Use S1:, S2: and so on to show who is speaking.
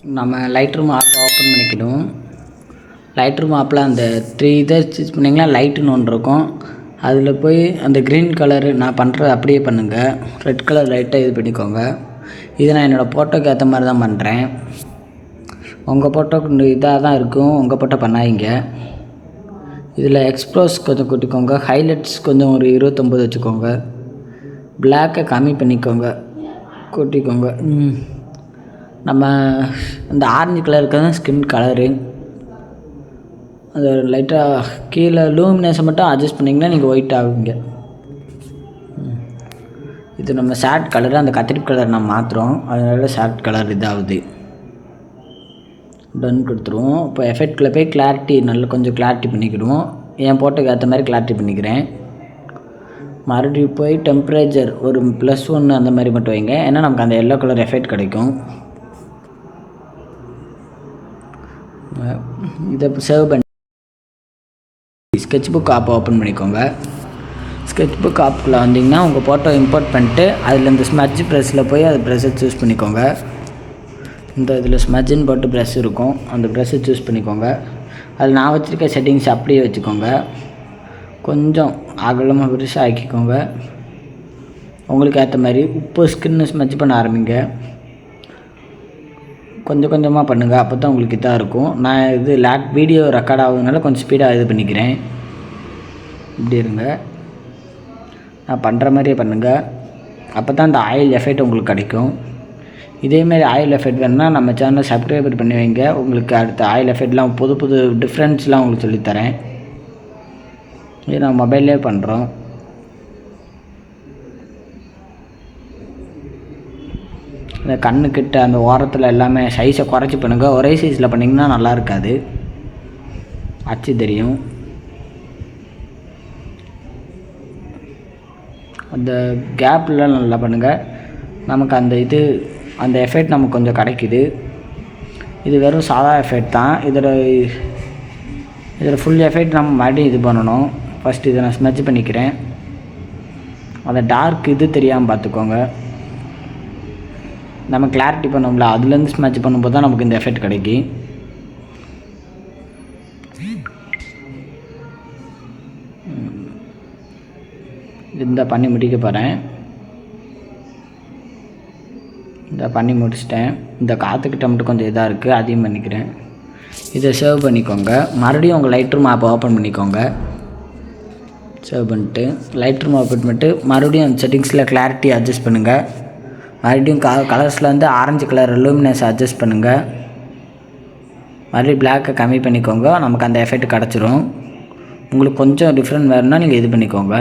S1: நம்ம light room app open பண்ணிக்கணும். Light room ஆப்பில் அந்த 3 இதை சூஸ் பண்ணிங்கன்னா லைட்டுன்னு ஒன்று இருக்கும். அதில் போய் அந்த க்ரீன் கலரு நான் பண்ணுறது அப்படியே பண்ணுங்கள். ரெட் கலர் லைட்டாக இது பண்ணிக்கோங்க. இதை நான் என்னோடய ஃபோட்டோக்கு ஏற்ற மாதிரி தான் பண்ணுறேன். உங்கள் ஃபோட்டோக்கு இதாக தான் இருக்கும், உங்கள் ஃபோட்டோ பண்ணாதீங்க. இதில் எக்ஸ்ப்ரோஸ் கொஞ்சம் கூட்டிக்கோங்க. ஹைலைட்ஸ் கொஞ்சம் ஒரு 29 வச்சுக்கோங்க. பிளாக்கை கம்மி பண்ணிக்கோங்க, கூட்டிக்கோங்க. நம்ம இந்த ஆரஞ்சு கலர் இருக்கிறது ஸ்கின் கலரு. அது லைட்டாக கீழே லூமினேஷன் மட்டும் அட்ஜஸ்ட் பண்ணிங்கன்னா நீங்கள் ஒயிட் ஆகுங்க. இது நம்ம ஷேட் கலரு, அந்த கத்திரிப்பு கலர் நம்ம மாற்றுறோம், அதனால ஷேட் கலர் இதாகுது. டன் கொடுத்துருவோம். இப்போ எஃபெக்டில் போய் கிளாரிட்டி நல்லா கொஞ்சம் கிளாரிட்டி பண்ணிக்கிடுவோம். என் ஃபோட்டோக்கு ஏற்ற மாதிரி கிளாரிட்டி பண்ணிக்கிறேன். மறுபடியும் போய் டெம்பரேச்சர் ஒரு +1 அந்த மாதிரி மட்டும் வைங்க, ஏன்னா நமக்கு அந்த எல்லோ கலர் எஃபெக்ட் கிடைக்கும். இதை சேவ் பண்ணி ஸ்கெட்ச் புக் ஆப்பை ஓப்பன் பண்ணிக்கோங்க. ஸ்கெட்ச் புக் ஆப்புக்குள்ளே வந்தீங்கன்னா உங்கள் ஃபோட்டோ இம்போர்ட் பண்ணிட்டு அதில் இந்த ஸ்மட்ஜ் ப்ரெஷ்ஷில் போய் அது ப்ரெஷ்ஷை சூஸ் பண்ணிக்கோங்க. இந்த இதில் ஸ்மட்ஜுன்னு போட்டு ப்ரெஷ் இருக்கும், அந்த ப்ரெஷ்ஷை சூஸ் பண்ணிக்கோங்க. அதில் நான் வச்சுருக்க செட்டிங்ஸ் அப்படியே வச்சுக்கோங்க. கொஞ்சம் அகலமாக பெருசாக ஆக்கிக்கோங்க. உங்களுக்கு ஏற்ற மாதிரி உப்பு ஸ்கின்னு ஸ்மட்ச் பண்ண ஆரம்பிங்க. கொஞ்சம் கொஞ்சமாக பண்ணுங்கள், அப்போ தான் உங்களுக்கு இதாக இருக்கும். நான் இது வீடியோ ரெக்கார்ட் ஆகுதுனால கொஞ்சம் ஸ்பீடாக இது பண்ணிக்கிறேன். இப்படி இருங்க, நான் பண்ணுற மாதிரியே பண்ணுங்கள், அப்போ தான் இந்த ஆயில் எஃபெக்ட் உங்களுக்கு கிடைக்கும். இதேமாரி ஆயில் எஃபெக்ட் வேணுன்னா நம்ம சேனலை சப்ஸ்கிரைபர் பண்ணி வைங்க. உங்களுக்கு அடுத்த ஆயில் எஃபெக்ட்லாம் புது புது டிஃப்ரென்ஸ்லாம் உங்களுக்கு சொல்லித்தரேன். இது நான் மொபைல்லே பண்ணுறோம். இந்த கண்ணுக்கிட்ட அந்த ஓரத்தில் எல்லாமே சைஸை குறைச்சி பண்ணுங்கள். ஒரே சைஸில் பண்ணிங்கன்னா நல்லா இருக்காது, அச்சு தெரியும். அந்த கேப்லாம் நல்லா பண்ணுங்கள். நமக்கு அந்த எஃபெக்ட் நமக்கு கொஞ்சம் கிடைக்குது. இது வெறும் சாதா எஃபெக்ட் தான். இதில் ஃபுல் எஃபெக்ட் நம்ம மறுபடியும் இது பண்ணணும். ஃபஸ்ட்டு இதை நான் ஸ்மெட்ச் பண்ணிக்கிறேன். அந்த டார்க் இது தெரியாமல் பார்த்துக்கோங்க. நம்ம கிளாரிட்டி பண்ணோம்ல, அதுலேருந்து ஸ்மெட்ச் பண்ணும்போது தான் நமக்கு இந்த எஃபெக்ட் கிடைக்கும். இந்த பண்ணி முடிக்க போகிறேன். இந்த பண்ணி முடிச்சிட்டேன். இந்த காற்றுக்கிட்ட மட்டும் கொஞ்சம் இதாக இருக்குது, அதையும் பண்ணிக்கிறேன். இதை சேவ் பண்ணிக்கோங்க. மறுபடியும் உங்கள் லைட் ரூம் ஆப்பை ஓப்பன் பண்ணிக்கோங்க. சேவ் பண்ணிட்டு லைட் ரூம் ஓப்பன் பண்ணிட்டு மறுபடியும் அந்த செட்டிங்ஸில் கிளாரிட்டி அட்ஜஸ்ட் பண்ணுங்கள். மறுபடியும் கலர்ஸில் வந்து ஆரஞ்சு கலர் லூமினஸ் அட்ஜஸ்ட் பண்ணுங்கள். மறுபடியும் பிளாக்கை கம்மி பண்ணிக்கோங்க, நமக்கு அந்த எஃபெக்ட் கிடச்சிரும். உங்களுக்கு கொஞ்சம் டிஃப்ரெண்ட் வேணும்னா நீங்கள் இது பண்ணிக்கோங்க.